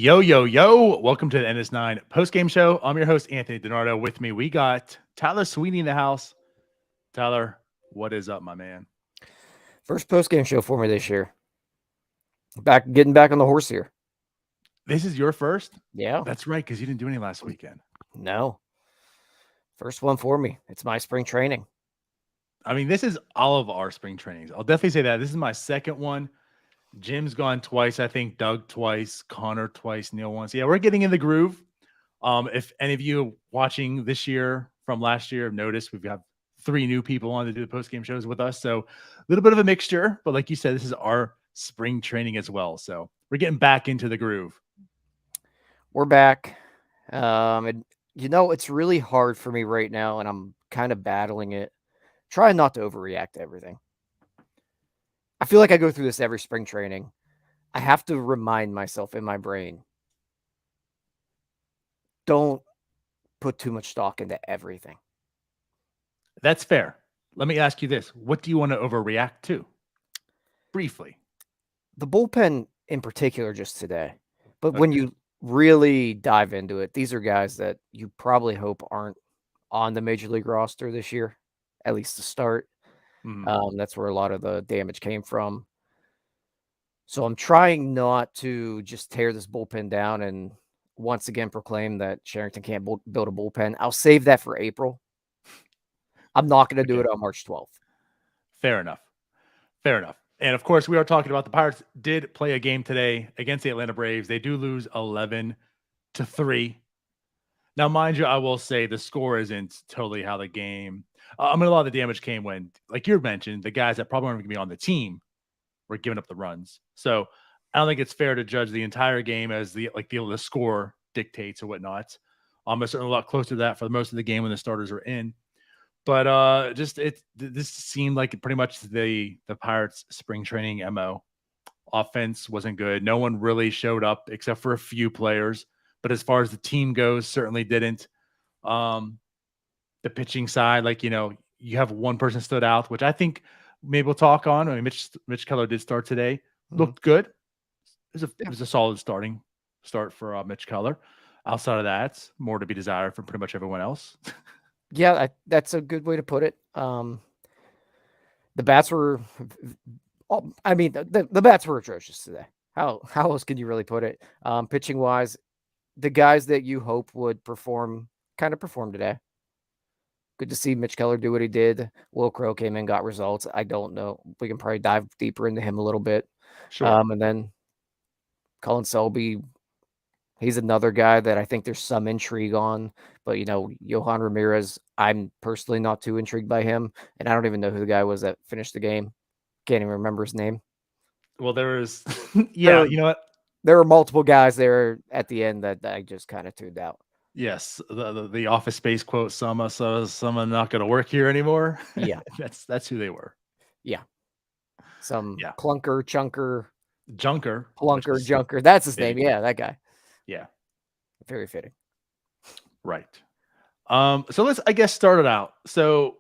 Yo, yo, yo. Welcome to the NS9 Postgame Show. I'm your host, Anthony DiNardo. With me, we got Tyler Sweeney in the house. Tyler, what is up, my man? First postgame show for me this year. Getting back on the horse here. This is your first? Yeah. That's right, because you didn't do any last weekend. No. First one for me. It's my spring training. I mean, this is all of our spring trainings. I'll definitely say that. This is my second one. Jim's gone twice, I think. Doug twice, Connor twice, Neil once. Yeah, we're getting in the groove. If any of you watching this year from last year have noticed, we've got 3 new people on to do the post-game shows with us. So a little bit of a mixture, but like you said, this is our spring training as well. So we're getting back into the groove. We're back. And it's really hard for me right now, and I'm kind of battling it. Trying not to overreact to everything. I feel like I go through this every spring training. I have to remind myself in my brain, don't put too much stock into everything. That's fair. Let me ask you this. What do you want to overreact to? Briefly. The bullpen in particular just today. But when you really dive into it, these are guys that you probably hope aren't on the Major League roster this year, at least to start. That's where a lot of the damage came from. So I'm trying not to just tear this bullpen down and once again proclaim that Sherrington can't build a bullpen. I'll save that for April. I'm not going to do it on March 12th. Fair enough. And of course, we are talking about the Pirates did play a game today against the Atlanta Braves. They do lose 11-3. Now, mind you, I will say the score isn't totally how the game. A lot of the damage came when, like you mentioned, the guys that probably weren't going to be on the team were giving up the runs. So I don't think it's fair to judge the entire game as the score dictates or whatnot. It's certainly a lot closer to that for most of the game when the starters were in. But this seemed like pretty much the Pirates' spring training MO. Offense wasn't good. No one really showed up except for a few players. But as far as the team goes, certainly didn't. The pitching side, you have one person stood out, which I think maybe we'll talk on. I mean, Mitch Keller did start today. Looked good. It was a solid start for Mitch Keller. Outside of that, more to be desired from pretty much everyone else. Yeah, that's a good way to put it. The bats were, the bats were atrocious today. How else can you really put it? Pitching wise, the guys that you hope would perform kind of performed today. Good to see Mitch Keller do what he did. Will Crow came in, got results. I don't know. We can probably dive deeper into him a little bit. Sure. And then Colin Selby, he's another guy that I think there's some intrigue on. But, Johan Ramirez, I'm personally not too intrigued by him. And I don't even know who the guy was that finished the game. Can't even remember his name. Well, there was, you know what? There were multiple guys there at the end that I just kind of tuned out. Yes, the Office Space quote, "Some not going to work here anymore." Yeah, that's who they were. Yeah, Junker. That's his name. Yeah, that guy. Yeah, very fitting. Right. So let's, I guess, start it out. So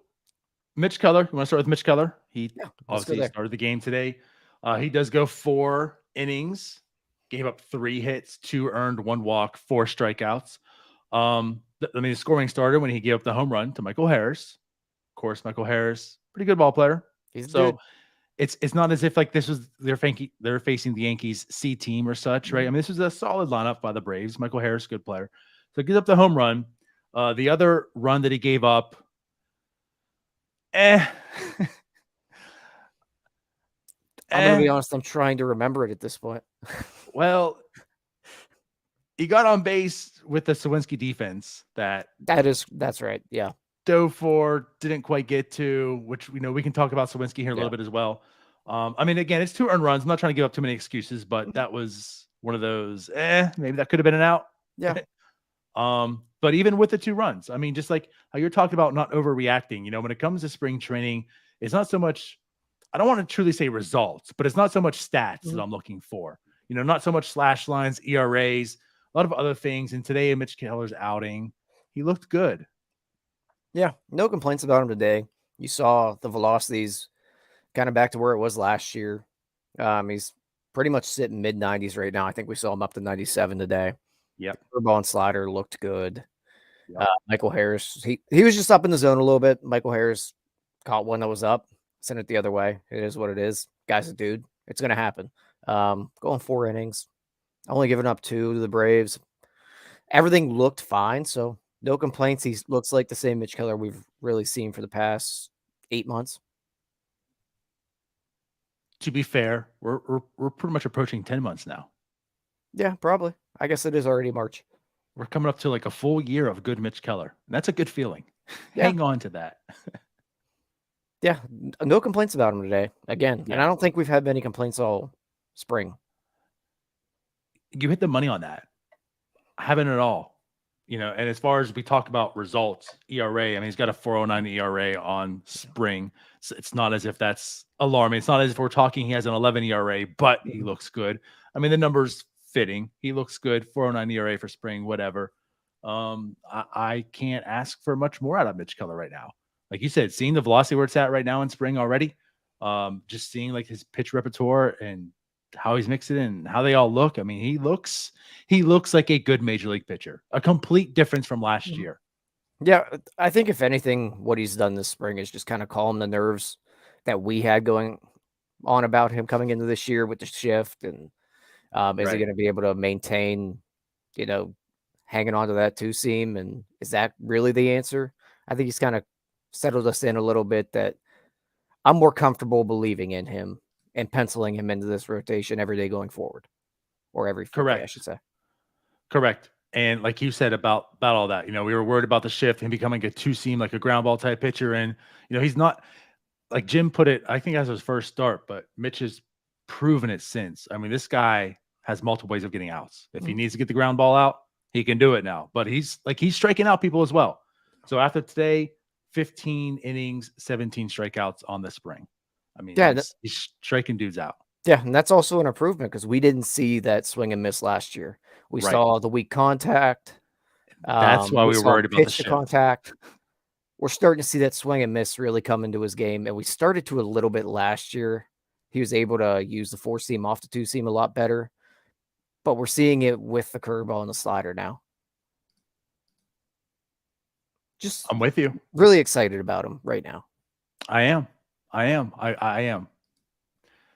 Mitch Keller. You want to start with Mitch Keller? He obviously started the game today. He does go 4 innings. Gave up 3 hits, 2 earned, 1 walk, 4 strikeouts. The scoring started when he gave up the home run to Michael Harris. Of course, Michael Harris, pretty good ball player. Good. It's not as if this was they're facing the Yankees C team or such, right? I mean, this was a solid lineup by the Braves. Michael Harris, good player. So he gives up the home run. The other run that he gave up, I'm gonna be honest, I'm trying to remember it at this point. Well, he got on base with the Sawinski defense. That's right. Yeah. dove for, didn't quite get to, which we can talk about Sawinski here a little bit as well. I mean, again, it's 2 earned runs. I'm not trying to give up too many excuses, but that was one of those, maybe that could have been an out. Yeah. But even with the 2 runs, I mean, just like how you're talking about not overreacting, when it comes to spring training, it's not so much, I don't want to truly say results, but it's not so much stats that I'm looking for, not so much slash lines, ERAs, a lot of other things. And today, Mitch Keller's outing, he looked good. Yeah. No complaints about him today. You saw the velocities kind of back to where it was last year. He's pretty much sitting mid 90s right now. I think we saw him up to 97 today. Yep. The curveball and slider looked good. Yep. Michael Harris, he was just up in the zone a little bit. Michael Harris caught one that was up, sent it the other way. It is what it is. Guy's a dude. It's going to happen. Going 4 innings, only giving up 2 to the Braves. Everything looked fine, so no complaints. He looks like the same Mitch Keller we've really seen for the past 8 months. To be fair, we're pretty much approaching 10 months now. Yeah, probably. I guess it is already March. We're coming up to like a full year of good Mitch Keller. And that's a good feeling. Yeah. Hang on to that. Yeah, no complaints about him today. Again, and I don't think we've had many complaints all spring. You hit the money on that. I haven't at all. And as far as we talk about results, ERA, I mean, he's got a 4.09 ERA on spring. So it's not as if that's alarming. It's not as if we're talking he has an 11 ERA, but he looks good. I mean, the number's fitting. He looks good. 4.09 ERA for spring, whatever. I can't ask for much more out of Mitch Keller right now. Like you said, seeing the velocity where it's at right now in spring already, just seeing like his pitch repertoire and how he's mixing in and how they all look. I mean, he looks like a good major league pitcher, a complete difference from last year. Yeah. I think if anything, what he's done this spring is just kind of calm the nerves that we had going on about him coming into this year with the shift. And is he going to be able to maintain, hanging on to that 2 seam? And is that really the answer? I think he's kind of settled us in a little bit that I'm more comfortable believing in him and penciling him into this rotation every day going forward, or every day, I should say. Correct. And like you said about all that, we were worried about the shift and becoming a 2 seam, like a ground ball type pitcher. And, he's not, like Jim put it, I think that's his first start, but Mitch has proven it since. I mean, this guy has multiple ways of getting outs. If he needs to get the ground ball out, he can do it now. But he's striking out people as well. So after today, 15 innings, 17 strikeouts on the spring. I mean, he's striking dudes out. Yeah, and that's also an improvement because we didn't see that swing and miss last year. We saw the weak contact. That's why we were worried about the shift. Contact. We're starting to see that swing and miss really come into his game, and we started to a little bit last year. He was able to use the 4 seam off the 2 seam a lot better, but we're seeing it with the curveball and the slider now. I'm with you. Really excited about him right now. I am.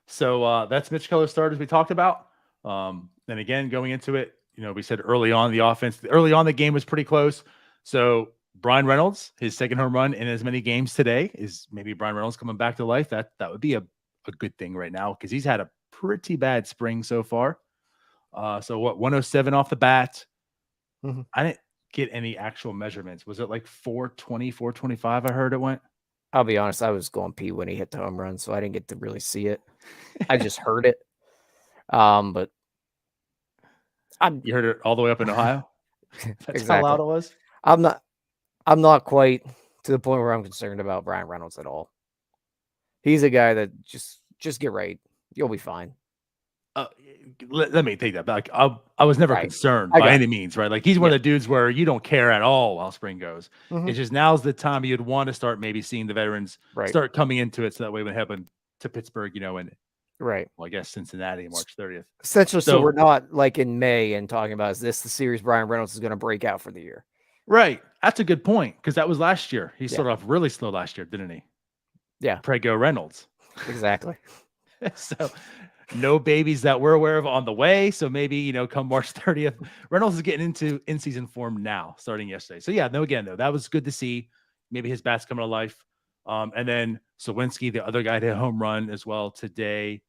So that's Mitch Keller's start as we talked about. And again, going into it, we said early on the game was pretty close. So Brian Reynolds, his second home run in as many games today, is maybe Brian Reynolds coming back to life. That would be a good thing right now because he's had a pretty bad spring so far. So 107 off the bat. I didn't get any actual measurements. Was it like 420, 425? I heard it went. I'll be honest, I was going pee when he hit the home run, so I didn't get to really see it. I just heard it. But you heard it all the way up in Ohio? That's exactly how loud it was? I'm not quite to the point where I'm concerned about Brian Reynolds at all. He's a guy that just get right. You'll be fine. Let me take that back. I was never concerned by any means, right? Like he's one of the dudes where you don't care at all while spring goes. It's just now's the time you'd want to start maybe seeing the veterans start coming into it, so that way when it happened to Pittsburgh, and well, I guess Cincinnati March 30th. Essentially, so we're not like in May and talking about is this the series Brian Reynolds is going to break out for the year? Right. That's a good point because that was last year. He started off really slow last year, didn't he? Yeah. Prego Reynolds. Exactly. So no babies that we're aware of on the way. So maybe, come March 30th, Reynolds is getting into in-season form now, starting yesterday. So yeah, that was good to see. Maybe his bat's coming to life. And then Sawinski, the other guy, hit a home run as well today.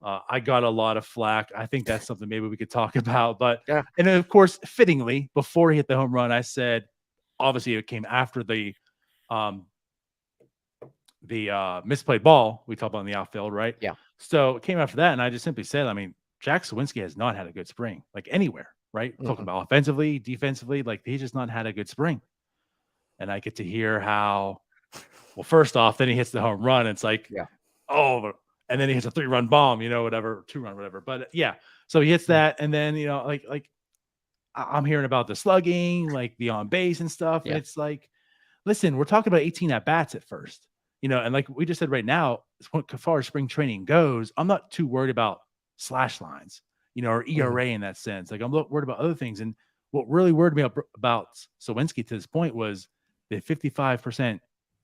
I got a lot of flack. I think that's something maybe we could talk about. But and then of course, fittingly, before he hit the home run, I said, obviously it came after the The misplayed ball we talked about in the outfield, right? Yeah. So it came after that, and I just simply said, I mean, Jack Sawinski has not had a good spring, like anywhere, right? Talking Mhm. about offensively, defensively, like he's just not had a good spring. And I get to hear how, well, first off, then he hits the home run. It's like, Yeah. oh, and then he hits a 3-run bomb, whatever, 2-run, whatever. But yeah, so he hits Mm. that, and then like I'm hearing about the slugging, like the on base and stuff, and Yeah. it's like, listen, we're talking about 18 at bats at first, and like we just said right now, as far as spring training goes, I'm not too worried about slash lines, or Mhm. ERA in that sense. Like I'm worried about other things. And what really worried me about Sawinski to this point was the 55%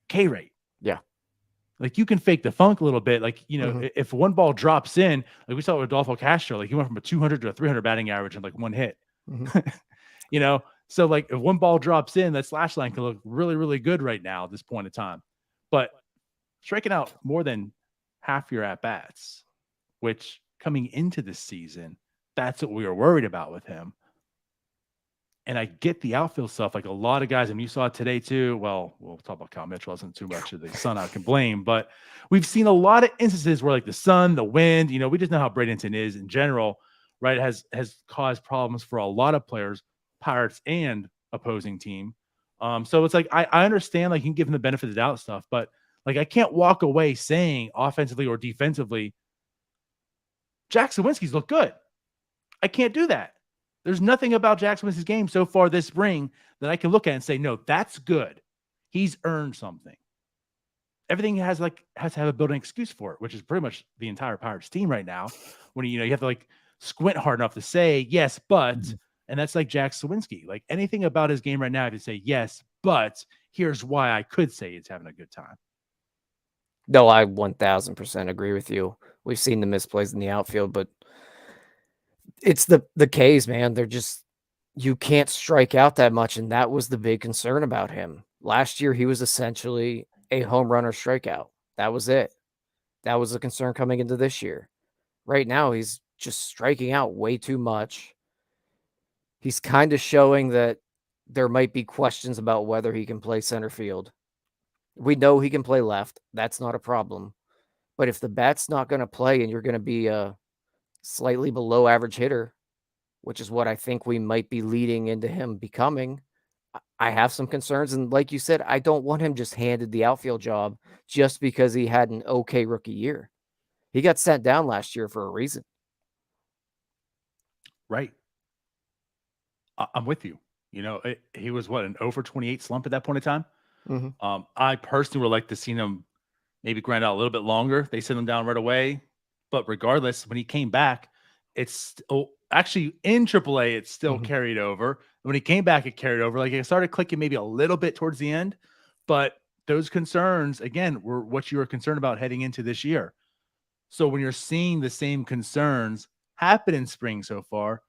K rate. Yeah. Like you can fake the funk a little bit. Like, Mhm. if one ball drops in, like we saw with Adolfo Castro, like he went from a 200 to a 300 batting average in like one hit. Mhm. you know, so like if one ball drops in, that slash line can look really, really good right now at this point in time. But striking out more than half your at bats, which coming into this season, that's what we were worried about with him. And I get the outfield stuff. Like a lot of guys, and you saw it today too. Well, we'll talk about Cal Mitchell. Wasn't too much of the sun I can blame, but we've seen a lot of instances where like the sun, the wind, we just know how Bradenton is in general, right? Has caused problems for a lot of players, Pirates and opposing team. So it's like I understand like you can give him the benefit of the doubt stuff, but like I can't walk away saying offensively or defensively, Jack Sawinski's look good. I can't do that. There's nothing about Jack Sawinski's game so far this spring that I can look at and say, no, that's good. He's earned something. Everything has to have a built-in excuse for it, which is pretty much the entire Pirates team right now. When you have to like squint hard enough to say yes, but, Mhm. and that's like Jack Sawinski. Like anything about his game right now, if you say yes, but here's why I could say it's having a good time. No, I 1000% agree with you. We've seen the misplays in the outfield, but it's the K's, man. They're just you can't strike out that much, and that was the big concern about him. Last year, he was essentially a home run or strikeout. That was it. That was the concern coming into this year. Right now, he's just striking out way too much. He's kinda showing that there might be questions about whether he can play center field. We know he can play left. That's not a problem. But if the bat's not gonna play and you're gonna be a slightly below average hitter, which is what I think we might be leading into him becoming, I have some concerns. And like you said, I don't want him just handed the outfield job just because he had an okay rookie year. He got sent down last year for a reason. Right. I'm with you. He was what, an 0 for 28 slump at that point in time. Mhm. I personally would like to see him maybe grind out a little bit longer. They sent him down right away. But regardless, when he came back, it's actually in AAA, it still Mhm. carried over. When he came back, it carried over. Like it started clicking maybe a little bit towards the end. But those concerns, again, were what you were concerned about heading into this year. So when you're seeing the same concerns happen in spring so far,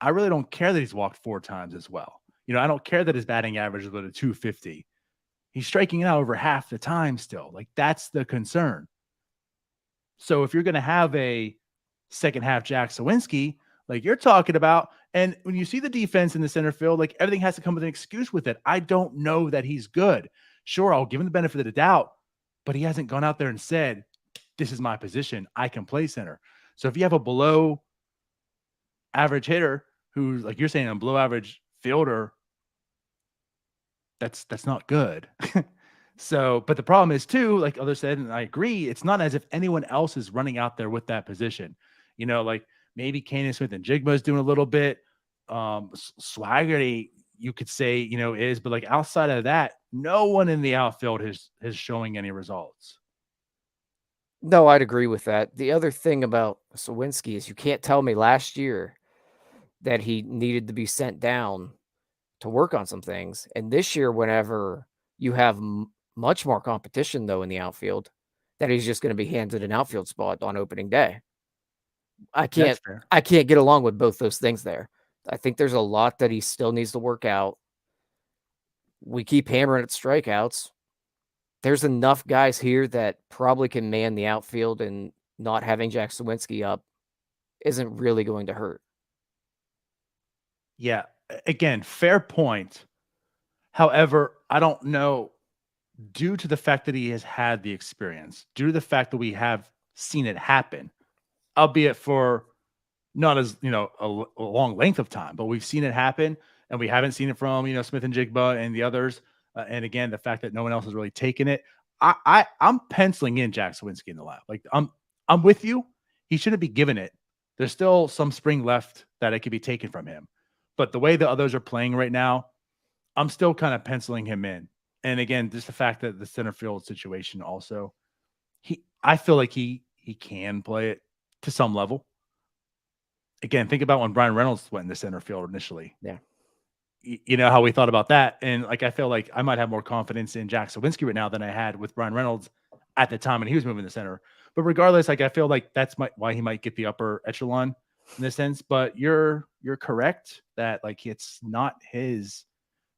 I really don't care that he's walked 4 times as well. I don't care that his batting average is about a 250. He's striking out over half the time still. Like that's the concern. So if you're going to have a second half Jack Sawinski, like you're talking about, and when you see the defense in the center field, like everything has to come with an excuse with it. I don't know that he's good. Sure, I'll give him the benefit of the doubt, but he hasn't gone out there and said, this is my position. I can play center. So if you have a below average hitter who's like you're saying a below average fielder, that's not good. So, but the problem is too, like others said, and I agree, it's not as if anyone else is running out there with that position. Like maybe Kanan Smith and Jigma is doing a little bit. Swaggerty, you could say, is, but like outside of that, no one in the outfield is showing any results. No, I'd agree with that. The other thing about Sawinski is you can't tell me last year that he needed to be sent down to work on some things. And this year, whenever you have much more competition, though, in the outfield, that he's just going to be handed an outfield spot on opening day. I That's can't, fair. I can't get along with both those things there. I think there's a lot that he still needs to work out. We keep hammering at strikeouts. There's enough guys here that probably can man the outfield, and not having Jack Sawinski up isn't really going to hurt. Yeah. Again, fair point. However, I don't know. due to the fact that he has had the experience, due to the fact that we have seen it happen, albeit for not as a long length of time, but we've seen it happen, and we haven't seen it from Smith and Jigba and the others. And again, the fact that no one else has really taken it, I'm penciling in Jack Sawinski in the lab. Like I'm with you. He shouldn't be given it. There's still some spring left that it could be taken from him, but the way the others are playing right now, I'm still kind of penciling him in. And again, just the fact that the center field situation also, I feel like he can play it to some level. Again, think about when Brian Reynolds went in the center field initially. Yeah. You know how we thought about that. And like, I feel like I might have more confidence in Jack Sawinski right now than I had with Brian Reynolds at the time when he was moving the center. But regardless, like, I feel like that's why he might get the upper echelon in this sense. But you're correct that like it's not his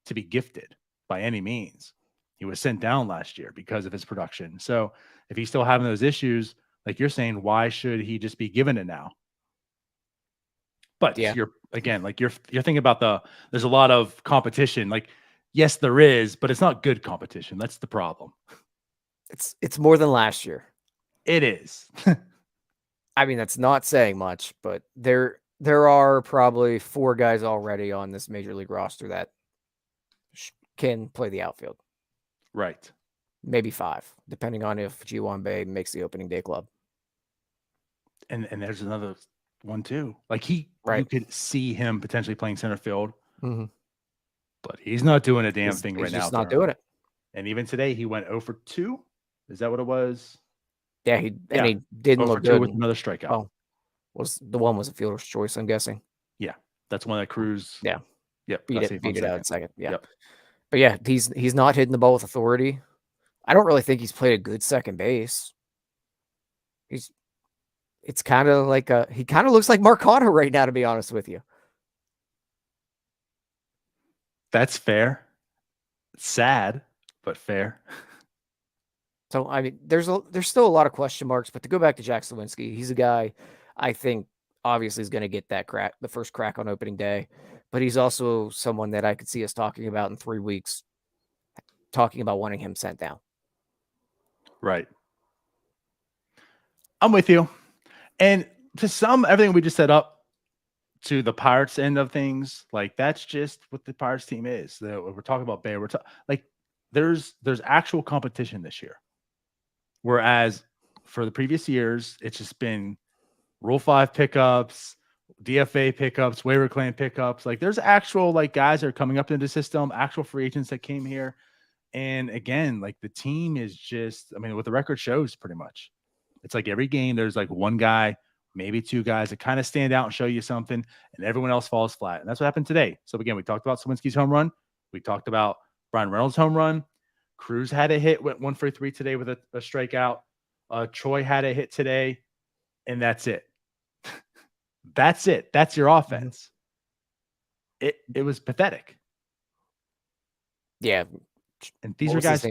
to be gifted by any means. He was sent down last year because of his production. So if he's still having those issues, like you're saying, why should he just be given it now? But you're thinking about there's a lot of competition. Like, yes, there is, but it's not good competition. That's the problem. It's more than last year. It is. I mean, that's not saying much, but there are probably 4 guys already on this major league roster that can play the outfield. Right. Maybe 5, depending on if Ji-hwan Bae makes the opening day club. And there's another one too. Like you could see him potentially playing center field, but he's not doing a damn thing right now. He's not doing it. And even today, he went 0 for 2. Is that what it was? Yeah, he didn't look good with another strikeout. Oh, the one was a fielder's choice, I'm guessing. Yeah, that's one that Cruz. Yeah, yep, beat it out in second. Yeah, yep. But yeah, he's not hitting the ball with authority. I don't really think he's played a good second base. It's kind of like he kind of looks like Marcano right now, to be honest with you. That's fair. Sad, but fair. So I mean, there's still a lot of question marks, but to go back to Jack Sawinski, he's a guy I think obviously is going to get the first crack on opening day, but he's also someone that I could see us talking about in 3 weeks, talking about wanting him sent down. Right. I'm with you. And to sum everything we just set up to the Pirates end of things, like that's just what the Pirates team is. We're talking about Bay. Like there's actual competition this year. Whereas for the previous years, it's just been Rule 5 pickups, DFA pickups, waiver claim pickups. Like there's actual like guys that are coming up into the system, actual free agents that came here. And again, like the team is just, I mean, what the record shows pretty much. It's like every game, there's like one guy, maybe 2 guys that kind of stand out and show you something, and everyone else falls flat. And that's what happened today. So again, we talked about Sawinski's home run. We talked about Brian Reynolds' home run. Cruz had a hit, went 1 for 3 today with a strikeout. Troy had a hit today, and that's it. That's it. That's your offense. It was pathetic. Yeah. And these are guys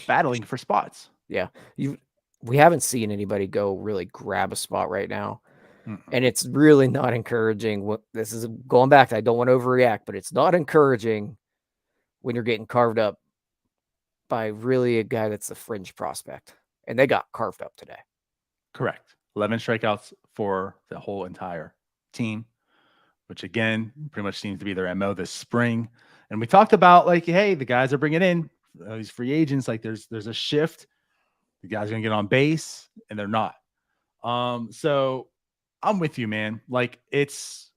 battling for spots. Yeah. We haven't seen anybody go really grab a spot right now. And it's really not encouraging. This is going back to, I don't want to overreact, but it's not encouraging when you're getting carved up by really a guy that's a fringe prospect. And they got carved up today. Correct. 11 strikeouts for the whole entire team, which again, pretty much seems to be their MO this spring. And we talked about like, hey, the guys are bringing in these free agents. Like there's a shift. The guys are going to get on base, and they're not. So I'm with you, man. Like it's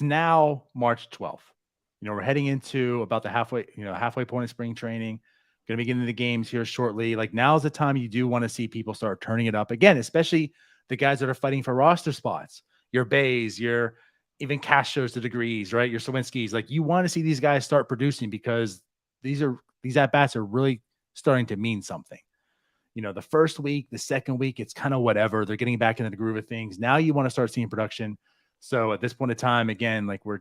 now March 12th. We're heading into about the halfway point of spring training. Going to be getting into the games here shortly. Like now's the time you do want to see people start turning it up again, especially the guys that are fighting for roster spots. Your Bays, your even Castros to degrees, right? Your Sawinskis. Like you want to see these guys start producing because these at-bats are really starting to mean something. The first week, the second week, it's kind of whatever. They're getting back into the groove of things. Now you want to start seeing production. So at this point in time, again, like we're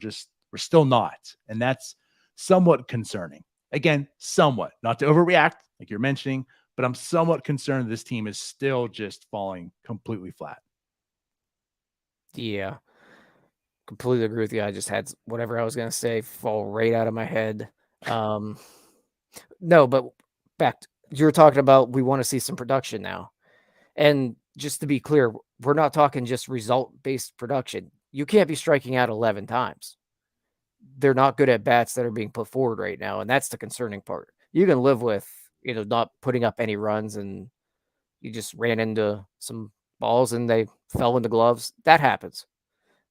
still not. And that's somewhat concerning. Again, somewhat. Not to overreact, like you're mentioning, but I'm somewhat concerned this team is still just falling completely flat. Yeah. Completely agree with you. I just had whatever I was going to say fall right out of my head. No, but back you're talking about we want to see some production now. And just to be clear, we're not talking just result-based production. You can't be striking out 11 times. They're not good at bats that are being put forward right now, and that's the concerning part. You can live with, not putting up any runs and you just ran into some balls and they fell into gloves. That happens.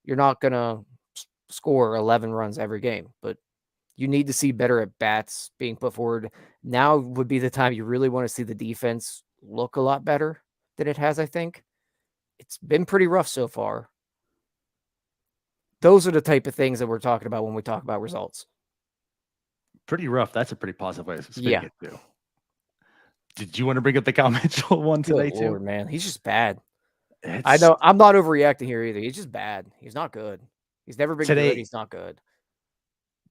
You're not going to score 11 runs every game, but you need to see better at bats being put forward. Now would be the time you really want to see the defense look a lot better than it has, I think. It's been pretty rough so far. Those are the type of things that we're talking about when we talk about results. Pretty rough. That's a pretty positive way of spinning Yeah. it too. Did you want to bring up the Cal Mitchell one today Good Lord, too? man. He's just bad. I It's know I'm not overreacting here either. He's just bad. He's not good. He's never been good. today. He's not good.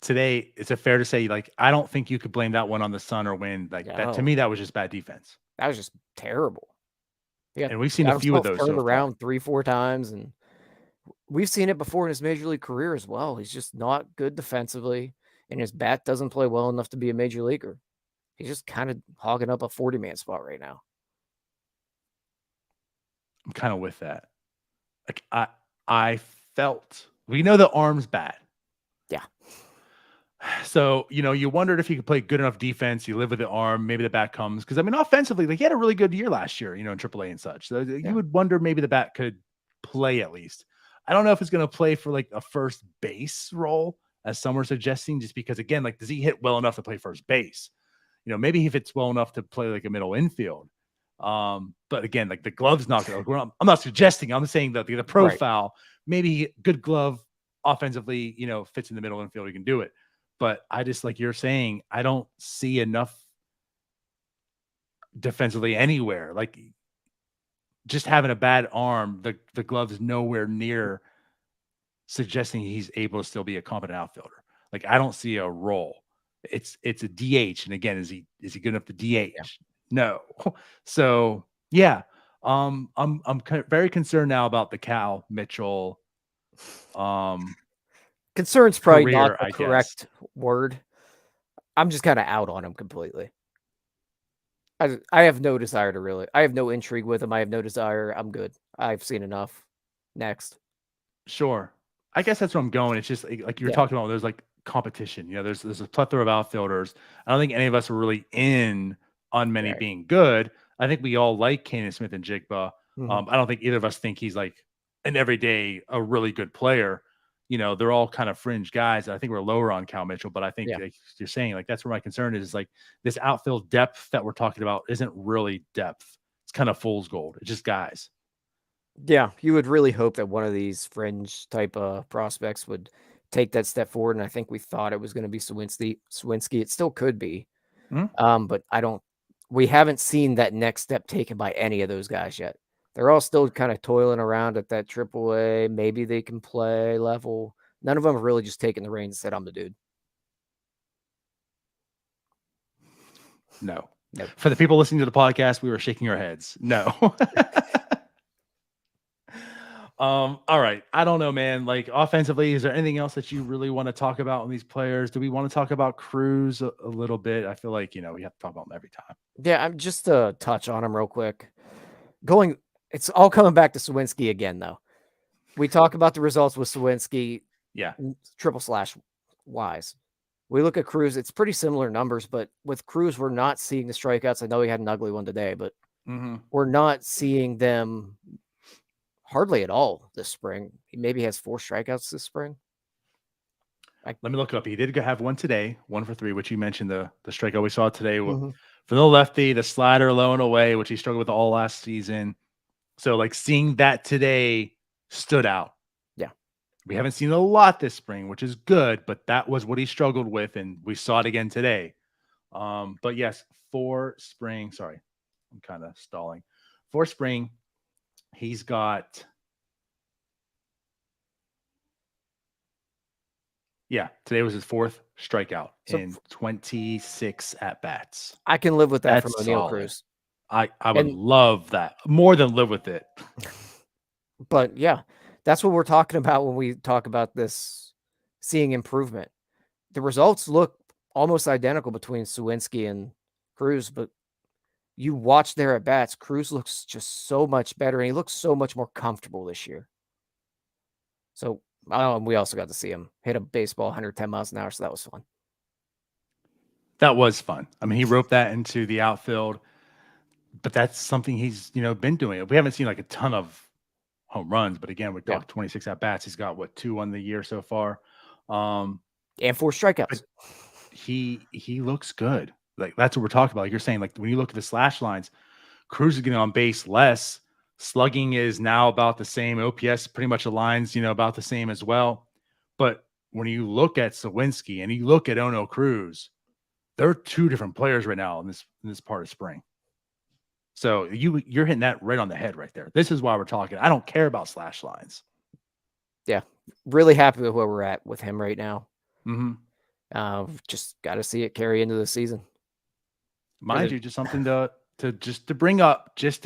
Today, is it fair to say, like, I don't think you could blame that one on the sun or wind. Like that to No. me, that was just bad defense. That was just terrible. And we've seen got a few of himself those turned so far. around 3-4 times, and we've seen it before in his major league career as well. He's just not good defensively, and his bat doesn't play well enough to be a major leaguer. He's just kind of hogging up a 40-man spot right now. I'm kind of with that. Like I felt we know the arm's bad. Yeah. So, you wondered if he could play good enough defense. You live with the arm, maybe the bat comes. Because, I mean, offensively, like he had a really good year last year, in AAA and such. So you would wonder maybe the bat could play at least. I don't know if it's going to play for like a first base role, as some were suggesting, just because, again, like, does he hit well enough to play first base? Maybe he fits well enough to play like a middle infield. But again, like the glove's not going to, I'm not suggesting, I'm saying that the profile, maybe good glove offensively, fits in the middle infield, he can do it. But I just, like you're saying, I don't see enough defensively anywhere. Like just having a bad arm, the glove is nowhere near suggesting he's able to still be a competent outfielder. Like I don't see a role. It's a DH, and again, is he good enough to DH? Yeah. No. So yeah, I'm very concerned now about the Cal Mitchell. Concern's probably career, not the correct word. I'm just kind of out on him completely. I have no desire to really. I have no intrigue with him. I have no desire. I'm good. I've seen enough. Next. Sure. I guess that's where I'm going. It's just like you're talking about. There's like competition. There's a plethora of outfielders. I don't think any of us are really in on many being good. I think we all like Canaan Smith and Jigba. I don't think either of us think he's like an everyday, a really good player. They're all kind of fringe guys. I think we're lower on Cal Mitchell, but I think like you're saying, like, that's where my concern is like this outfield depth that we're talking about isn't really depth. It's kind of fool's gold. It's just guys. Yeah, you would really hope that one of these fringe type of prospects would take that step forward. And I think we thought it was going to be Sawinski. It still could be. But we haven't seen that next step taken by any of those guys yet. They're all still kind of toiling around at that AAA. Maybe they can play level. None of them have really just taken the reins and said, I'm the dude. No. For the people listening to the podcast, we were shaking our heads. No. All right. I don't know, man. Like offensively, is there anything else that you really want to talk about on these players? Do we want to talk about Cruz a little bit? I feel like, we have to talk about him every time. Yeah, I'm just to touch on him real quick. It's all coming back to Sawinski again, though. We talk about the results with Sawinski. Yeah. / wise. We look at Cruz, it's pretty similar numbers, but with Cruz, we're not seeing the strikeouts. I know he had an ugly one today, but we're not seeing them hardly at all this spring. He maybe has 4 strikeouts this spring. Let me look it up. He did have one today, 1 for 3, which you mentioned the strikeout we saw today for the lefty, the slider low and away, which he struggled with all last season. So like seeing that today stood out. Yeah. We haven't seen a lot this spring, which is good, but that was what he struggled with, and we saw it again today. But yes, for spring, sorry, I'm kind of stalling. For spring, he's got today was his 4th strikeout in 26 at-bats. I can live with that from O'Neal Cruz. I would love that. More than live with it. But yeah, that's what we're talking about when we talk about this, seeing improvement. The results look almost identical between Sawinski and Cruz, but you watch their at bats, Cruz looks just so much better, and he looks so much more comfortable this year. So we also got to see him hit a baseball 110 miles an hour, so that was fun. That was fun. I mean, he roped that into the outfield, but that's something he's been doing. We haven't seen like a ton of home runs, but again, we talked 26 at bats. He's got 2 on the year so far, and 4 strikeouts. He looks good. Like that's what we're talking about. Like you're saying, like when you look at the slash lines, Cruz is getting on base less. Slugging is now about the same. OPS pretty much aligns, about the same as well. But when you look at Sawinski and you look at Ono Cruz, they're 2 different players right now in this part of spring. So you're hitting that right on the head right there. This is why we're talking. I don't care about slash lines. Yeah, really happy with where we're at with him right now. Mm-hmm. Just got to see it carry into the season. Mind you, just something to bring up, and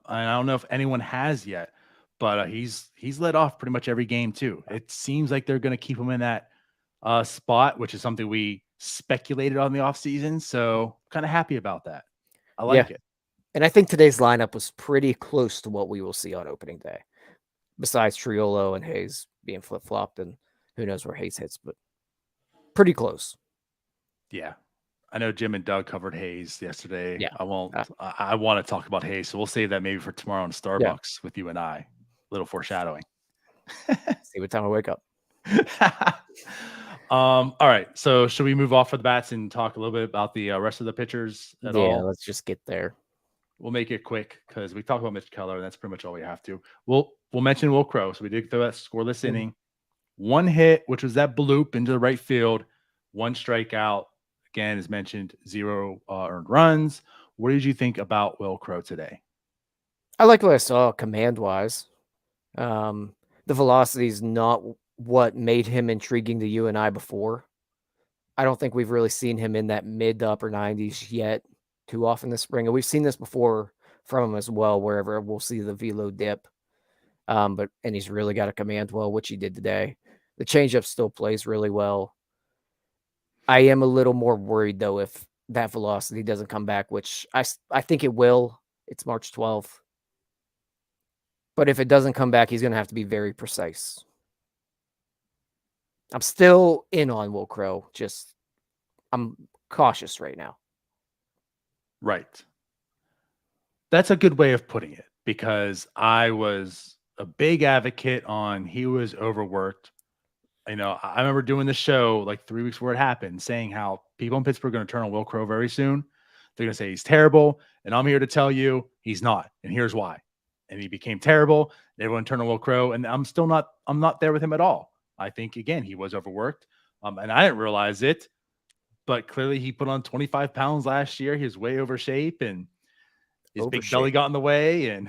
I don't know if anyone has yet, but he's led off pretty much every game too. It seems like they're going to keep him in that spot, which is something we speculated on the offseason. So kind of happy about that. I like it. And I think today's lineup was pretty close to what we will see on opening day, besides Triolo and Hayes being flip-flopped, and who knows where Hayes hits, but pretty close. Yeah. I know Jim and Doug covered Hayes yesterday. Yeah. I won't. I want to talk about Hayes, so we'll save that maybe for tomorrow on Starbucks with you and I. Little foreshadowing. See what time I wake up. All right. So should we move off of the bats and talk a little bit about the rest of the pitchers at all? Yeah, let's just get there. We'll make it quick because we talked about Mitch Keller, and that's pretty much all we have to. We'll mention Will Crowe. So we did throw that scoreless inning. 1 hit, which was that bloop into the right field. 1 strikeout. Again, as mentioned, 0 earned runs. What did you think about Will Crowe today? I like what I saw command-wise. The velocity is not what made him intriguing to you and I before. I don't think we've really seen him in that mid to upper 90s yet too often this spring. And we've seen this before from him as well, wherever we'll see the velo dip. And he's really got a command well, which he did today. The changeup still plays really well. I am a little more worried, though, if that velocity doesn't come back, which I think it will. It's March 12th. But if it doesn't come back, he's going to have to be very precise. I'm still in on Will Crowe. Just, I'm cautious right now. Right. That's a good way of putting it, because I was a big advocate on he was overworked. I remember doing the show like 3 weeks before it happened, saying how people in Pittsburgh are going to turn on Will Crowe very soon. They're going to say he's terrible, and I'm here to tell you he's not, and here's why. And he became terrible. Everyone turned on Will Crowe, and I'm not there with him at all. I think, again, he was overworked, and I didn't realize it, but clearly he put on 25 pounds last year. He was way over shape, and his big belly got in the way, and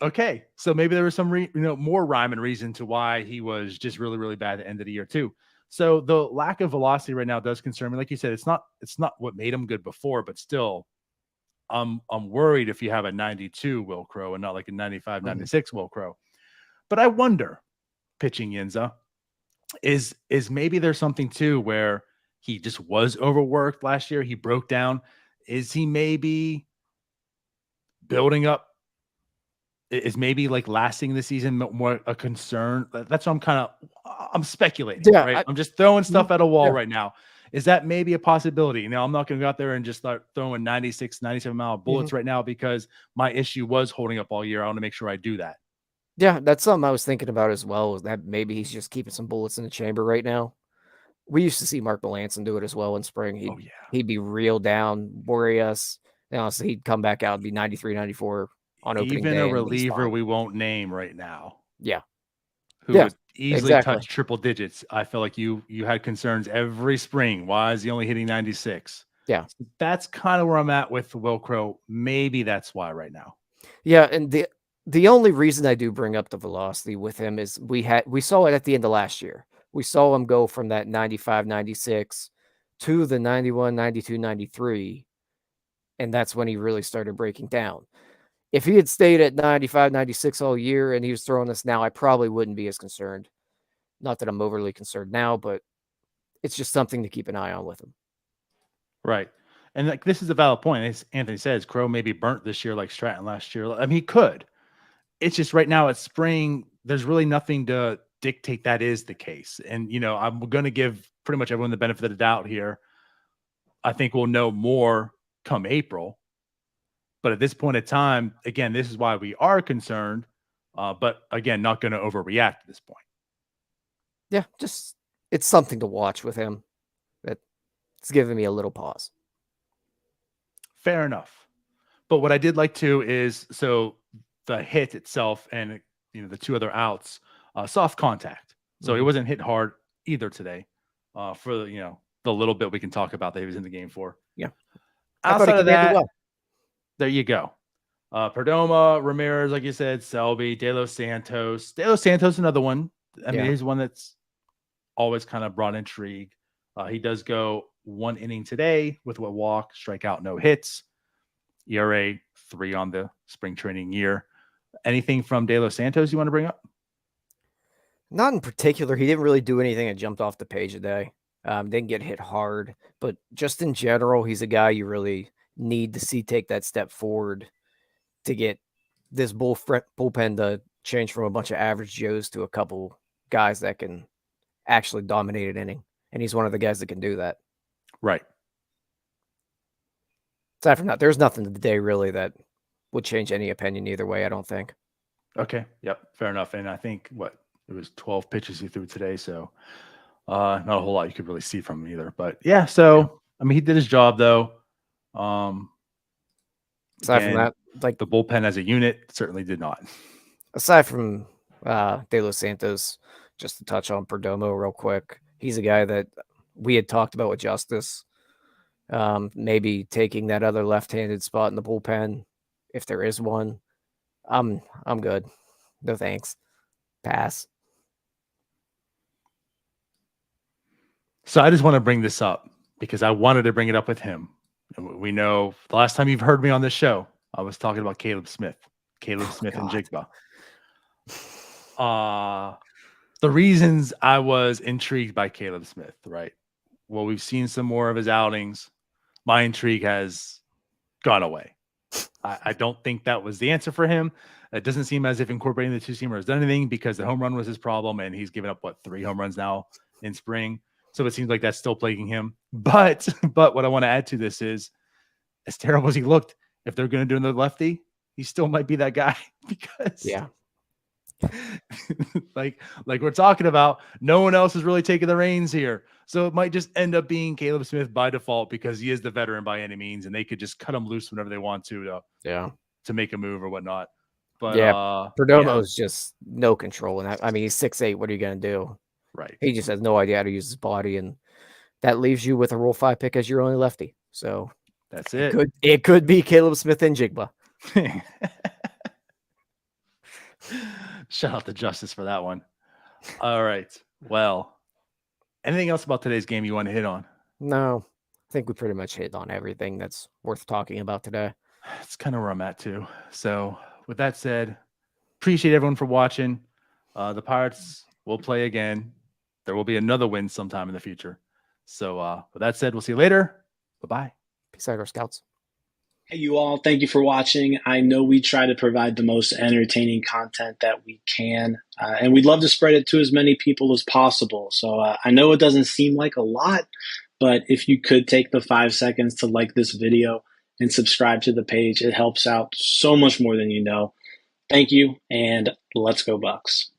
okay, so maybe there was some more rhyme and reason to why he was just really, really bad at the end of the year too. So the lack of velocity right now does concern me. Like you said, it's not what made him good before, but still, I'm worried if you have a 92 Will Crowe and not like a 95, 96 Will Crowe. But I wonder, pitching Yinza, is maybe there's something too where he just was overworked last year. He broke down. Is he maybe building up? Is maybe like lasting the season more a concern? That's what I'm speculating. Yeah, right? I'm just throwing stuff at a wall right now. Is that maybe a possibility? I'm not going to go out there and just start throwing 96, 97 mile bullets right now, because my issue was holding up all year. I want to make sure I do that. Yeah, that's something I was thinking about as well, is that maybe he's just keeping some bullets in the chamber right now. We used to see Mark Melanson do it as well in spring. He'd be real down, worry us. So he'd come back out and be 93, 94 on opening day. Even a reliever we won't name right now. Yeah. Who would easily touch triple digits. I feel like you had concerns every spring. Why is he only hitting 96? Yeah. So that's kind of where I'm at with Will Crowe. Maybe that's why right now. Yeah, and the only reason I do bring up the velocity with him is we saw it at the end of last year. We saw him go from that 95, 96 to the 91, 92, 93, and that's when he really started breaking down. If he had stayed at 95, 96 all year and he was throwing this now, I probably wouldn't be as concerned. Not that I'm overly concerned now, but it's just something to keep an eye on with him. Right. And like this is a valid point. As Anthony says, Crow may be burnt this year like Stratton last year. I mean, he could. It's just right now it's spring. There's really nothing to dictate that is the case. And I'm going to give pretty much everyone the benefit of the doubt here. I think we'll know more come April. But at this point in time, again, this is why we are concerned. But again, not going to overreact at this point. Yeah, just it's something to watch with him. It's giving me a little pause. Fair enough. But what I did like to is the hit itself and the two other outs, soft contact. So he wasn't hit hard either today. For the little bit we can talk about that he was in the game for. Yeah. Outside of that, there you go. Perdomo, Ramirez, like you said, Selby, De Los Santos. De Los Santos, another one. I mean, he's one that's always kind of brought intrigue. He does go 1 inning today with a walk, strikeout, no hits. ERA 3 on the spring training year. Anything from De Los Santos you want to bring up? Not in particular. He didn't really do anything that jumped off the page today. Didn't get hit hard, but just in general, he's a guy you really need to see take that step forward to get this bullpen to change from a bunch of average Joes to a couple guys that can actually dominate an inning. And he's one of the guys that can do that. Right. Aside from that, there's nothing today really that would change any opinion either way, I don't think. Okay. Yep. Fair enough. And I think it was 12 pitches he threw today. So not a whole lot you could really see from him either. But yeah, so I mean he did his job though. Aside from that, like the bullpen as a unit certainly did not. Aside from De Los Santos, just to touch on Perdomo real quick. He's a guy that we had talked about with Justice. Maybe taking that other left-handed spot in the bullpen, if there is one. I'm good. No thanks. Pass. So I just want to bring this up because I wanted to bring it up with him. We know the last time you've heard me on this show, I was talking about Caleb Smith and Jigba. The reasons I was intrigued by Caleb Smith, right? Well, we've seen some more of his outings. My intrigue has gone away. I don't think that was the answer for him. It doesn't seem as if incorporating the two-seamer has done anything because the home run was his problem, and he's given up, 3 home runs now in spring. So it seems like that's still plaguing him. But what I want to add to this is, as terrible as he looked, if they're going to do another lefty, he still might be that guy because like we're talking about, no one else is really taking the reins here. So it might just end up being Caleb Smith by default because he is the veteran by any means, and they could just cut him loose whenever they want to make a move or whatnot. But Perdomo's just no control in that. I mean, he's 6'8". What are you going to do? Right. He just has no idea how to use his body, and that leaves you with a Rule 5 pick as your only lefty. So that's it. It could be Caleb Smith and Jigba. Shout out to Justice for that one. All right. Well, anything else about today's game you want to hit on? No, I think we pretty much hit on everything that's worth talking about today. It's kind of where I'm at too. So with that said, appreciate everyone for watching. The Pirates will play again. There will be another win sometime in the future. So with that said, we'll see you later. Bye-bye. Peace out, our scouts. Hey, you all. Thank you for watching. I know we try to provide the most entertaining content that we can, and we'd love to spread it to as many people as possible. So I know it doesn't seem like a lot, but if you could take the 5 seconds to like this video and subscribe to the page, it helps out so much more than you know. Thank you, and let's go Bucks.